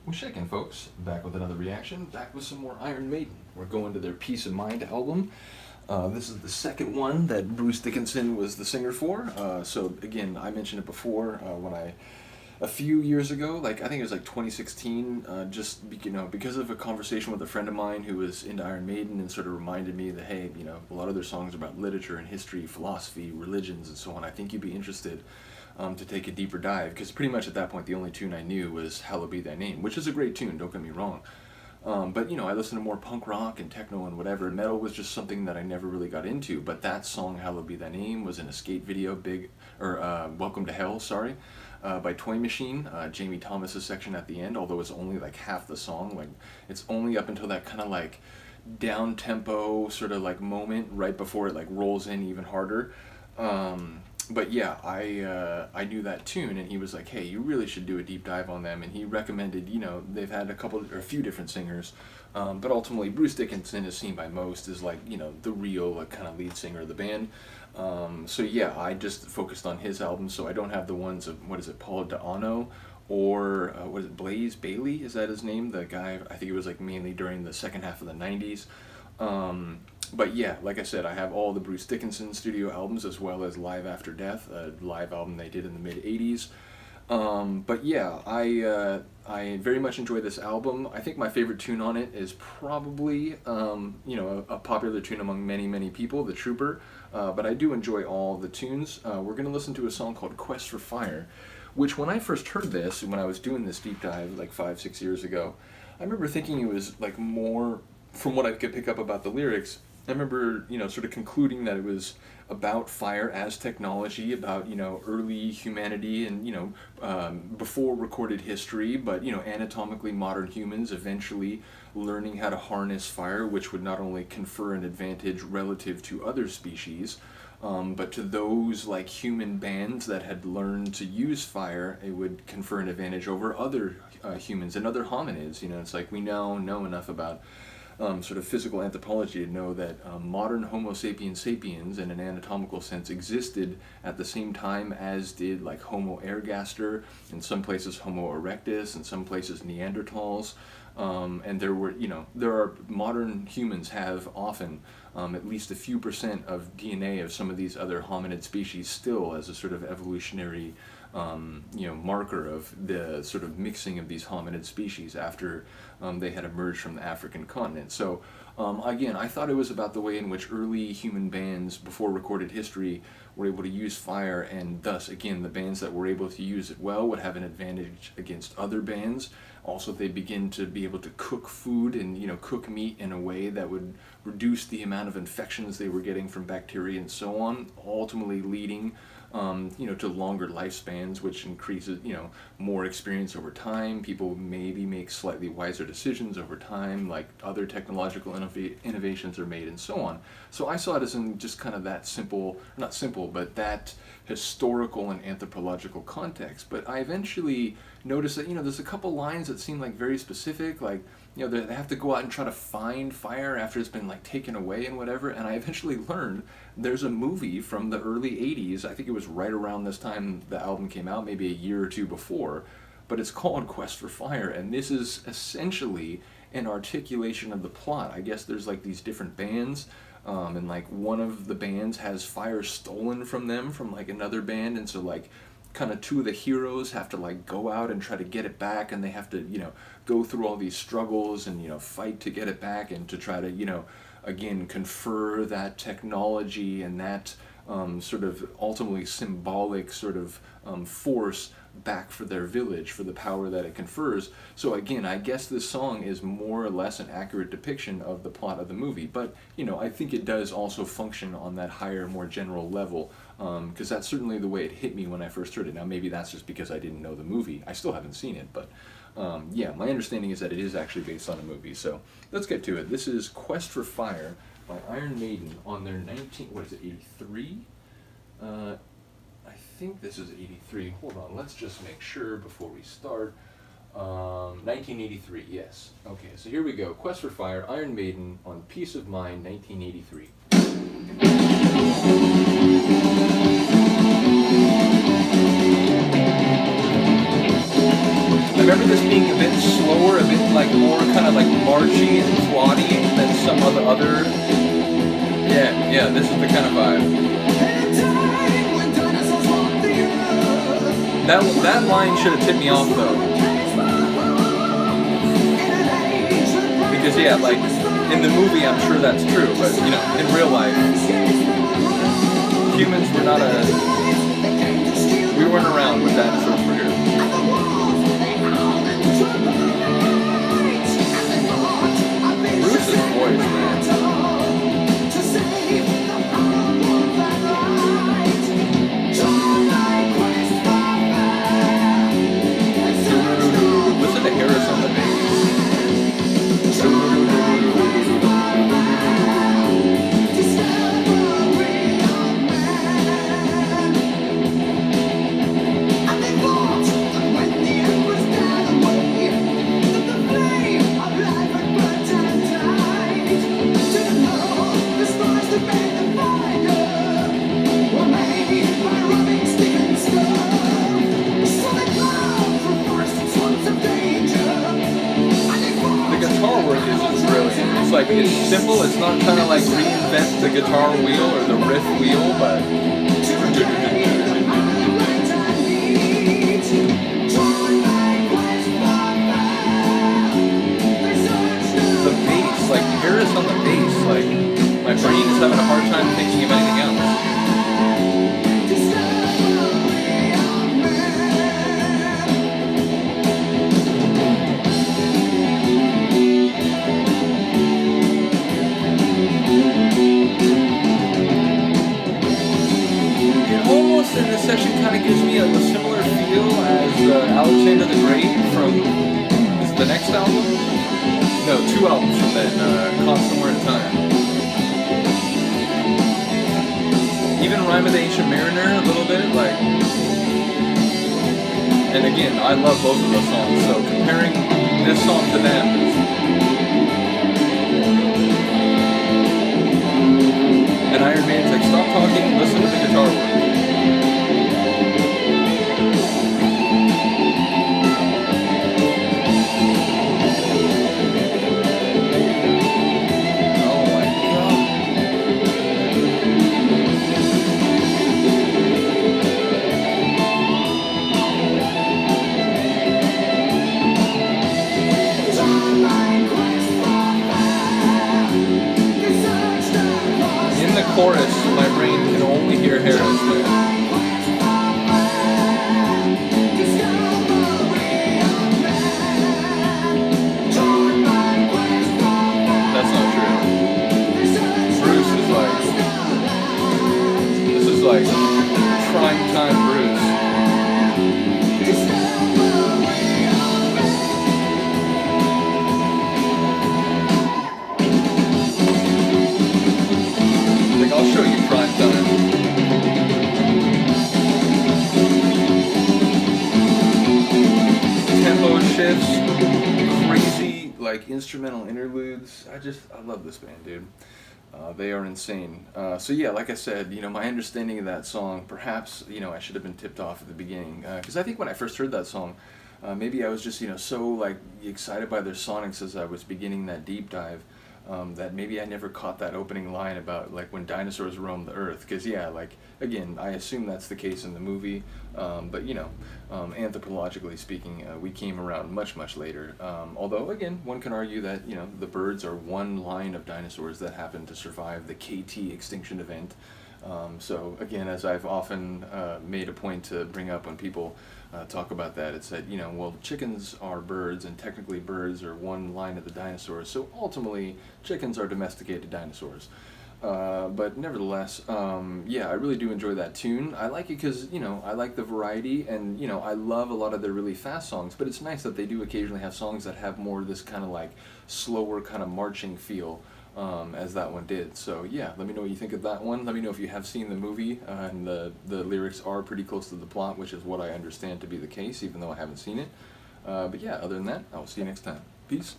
We're shaking, folks. Back with another reaction. Back with some more Iron Maiden. We're going to their Peace of Mind album. This is the second one that Bruce Dickinson was the singer for. So again, I mentioned it before a few years ago, like I think it was like 2016, because of a conversation with a friend of mine who was into Iron Maiden and sort of reminded me that, hey, a lot of their songs are about literature and history, philosophy, religions, and so on. I think you'd be interested to take a deeper dive, because pretty much at that point the only tune I knew was Hallowed Be Thy Name, which is a great tune, don't get me wrong. But I listened to more punk rock and techno and whatever. Metal was just something that I never really got into. But that song, Hallowed Be Thy Name, was in a skate video, Welcome to Hell, sorry, by Toy Machine. Jamie Thomas's section at the end, although it's only like half the song. Like it's only up until that kind of like down tempo sort of like moment right before it like rolls in even harder. But yeah, I knew that tune, and he was like, hey, you really should do a deep dive on them. And he recommended, they've had a few different singers, but ultimately Bruce Dickinson is seen by most as like, the real like, kind of lead singer of the band. So yeah, I just focused on his album, so I don't have the ones of, Paul Di'Anno, or Blaze Bailey, is that his name? The guy, I think it was like mainly during the second half of the 90s. But yeah, like I said, I have all the Bruce Dickinson studio albums as well as Live After Death, a live album they did in the mid-'80s. But yeah, I very much enjoy this album. I think my favorite tune on it is probably, a popular tune among many, many people, The Trooper. But I do enjoy all the tunes. We're going to listen to a song called Quest for Fire, which when I first heard this, when I was doing this deep dive like 5-6 years ago, I remember thinking it was like more, from what I could pick up about the lyrics, I remember, sort of concluding that it was about fire as technology, about, early humanity and, before recorded history, but, anatomically modern humans eventually learning how to harness fire, which would not only confer an advantage relative to other species, but to those like human bands that had learned to use fire, it would confer an advantage over other humans and other hominids. It's like we now know enough about sort of physical anthropology to know that modern Homo sapiens sapiens, in an anatomical sense, existed at the same time as did like Homo ergaster, in some places Homo erectus, in some places Neanderthals, and there are modern humans have often at least a few % of DNA of some of these other hominid species still as a sort of evolutionary marker of the sort of mixing of these hominid species after they had emerged from the African continent. So again, I thought it was about the way in which early human bands before recorded history were able to use fire, and thus again the bands that were able to use it well would have an advantage against other bands. Also, they begin to be able to cook food and cook meat in a way that would reduce the amount of infections they were getting from bacteria and so on, ultimately leading to longer lifespans, which increases, more experience over time. People maybe make slightly wiser decisions over time, like other technological innovations are made and so on. So I saw it as in just kind of that simple, not simple, but that historical and anthropological context. But I eventually noticed that, there's a couple lines that seem like very specific, like, they have to go out and try to find fire after it's been like taken away and whatever. And I eventually learned there's a movie from the early 80s, I think it was right around this time the album came out, maybe a year or two before, but it's called Quest for Fire, and this is essentially an articulation of the plot. I guess there's like these different bands, and like one of the bands has fire stolen from them from like another band, and so like kind of two of the heroes have to like go out and try to get it back, and they have to go through all these struggles and fight to get it back, and to try to again confer that technology and that sort of ultimately symbolic sort of force back for their village, for the power that it confers. So again, I guess this song is more or less an accurate depiction of the plot of the movie, but I think it does also function on that higher, more general level, because that's certainly the way it hit me when I first heard it. Now maybe that's just because I didn't know the movie. I still haven't seen it, but yeah, my understanding is that it is actually based on a movie. So let's get to it. This is Quest for Fire by Iron Maiden on their 83? I think this is 83. Hold on, let's just make sure before we start. 1983, yes. Okay, so here we go. Quest for Fire, Iron Maiden on Peace of Mind, 1983. I remember this being a bit slower, a bit like more kind of like marchy and plotty than some of the other. Yeah, this is the kind of vibe. That line should have tipped me off though. Because yeah, like in the movie I'm sure that's true, but you know, in real life, humans were not we weren't around when dinosaurs were here. Bruce's voice, man. Listen to Harris on the bass. Like it's simple, it's not trying to like reinvent the guitar wheel or the riff wheel, but the bass, like Harris on the bass, like my brain is having a hard time thinking of anything else. And this section kind of gives me a similar feel as Alexander the Great from is it the next album? No, 2 albums from then, Caught Somewhere in Time. Even Rime of the Ancient Mariner a little bit, like. And again, I love both of those songs, so comparing this song to them is. And Iron Maiden's like, stop talking, listen to the guitar work. Chorus, my brain can only hear Harris there. That's not true. Bruce is like, this is like prime time Bruce. I'll show you prime time. Tempo shifts, crazy like instrumental interludes. I love this band, dude. They are insane. So yeah, like I said, you know, my understanding of that song, perhaps, you know, I should have been tipped off at the beginning. Because I think when I first heard that song, maybe I was just, you know, so like excited by their sonics as I was beginning that deep dive. That maybe I never caught that opening line about like when dinosaurs roamed the earth, because yeah, like again, I assume that's the case in the movie, but you know, anthropologically speaking, we came around much later. Although again, one can argue that, you know, the birds are one line of dinosaurs that happened to survive the KT extinction event. So again, as I've often made a point to bring up when people talk about that, it's that, you know, well, chickens are birds, and technically birds are one line of the dinosaurs, so ultimately chickens are domesticated dinosaurs. But nevertheless, yeah, I really do enjoy that tune. I like it because, you know, I like the variety, and, you know, I love a lot of their really fast songs, but it's nice that they do occasionally have songs that have more of this kind of like slower kind of marching feel. As that one did. So yeah, let me know what you think of that one. Let me know if you have seen the movie, and the lyrics are pretty close to the plot, which is what I understand to be the case, even though I haven't seen it. But yeah, other than that, I will see you next time. Peace.